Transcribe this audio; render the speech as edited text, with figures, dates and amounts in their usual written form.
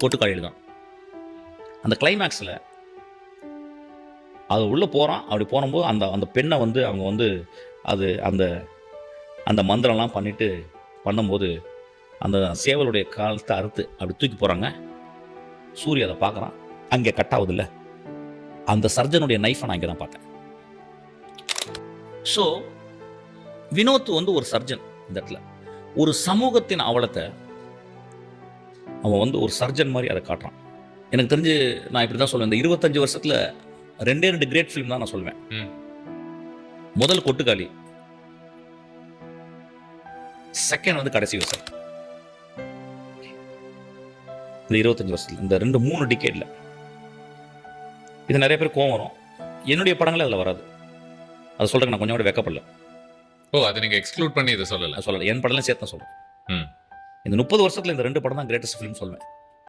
கொட்டுக்காளியில் தான். அந்த கிளைமேக்ஸில் அது உள்ளே போகிறான். அப்படி போகும்போது அந்த அந்த பெண்ணை வந்து அவங்க வந்து அது அந்த அந்த மந்திரம்லாம் பண்ணும்போது அந்த சேவலுடைய காலத்தை அறுத்து அப்படி தூக்கி போகிறாங்க. சூரிய அதை பார்க்குறான். அங்கே கட் ஆகுதில்ல, அந்த சர்ஜனுடைய நைஃபை நான் இங்கே தான் பார்த்தேன். ஸோ வினோத் வந்து ஒரு சர்ஜன். இந்த இடத்துல ஒரு சமூகத்தின் அவலத்தை அவன் வந்து ஒரு சர்ஜன் மாதிரி அதை காட்டுறான். எனக்கு தெரிஞ்சு நான் இப்படி தான் சொல்லுவேன், இந்த 25 வருஷத்தில் 2 கிரேட் ஃபிலிம் தான் நான் சொல்லுவேன். முதல் கொட்டுக்காளி, செகண்ட் வந்து கடைசி விவசாயி. இந்த 25 வருஷத்தில் இந்த 3 டிகேட்ல இது நிறைய பேர் கோவம் வரும். என்னுடைய படங்களே அதில் வராது. அதை சொல்றதுக்கு நான் கொஞ்சம் கூட வெக்கப்படல. அதை நீங்க எக்ஸ்க்ளூட் பண்ணி இதை சொல்லல. என் படம்லாம் சேர்த்து தான் சொல்றேன். இந்த 30 வருஷத்துல இந்த 2 படம் தான் கிரேட்டஸ்ட் ஃபிலிம் சொல்லுவேன்.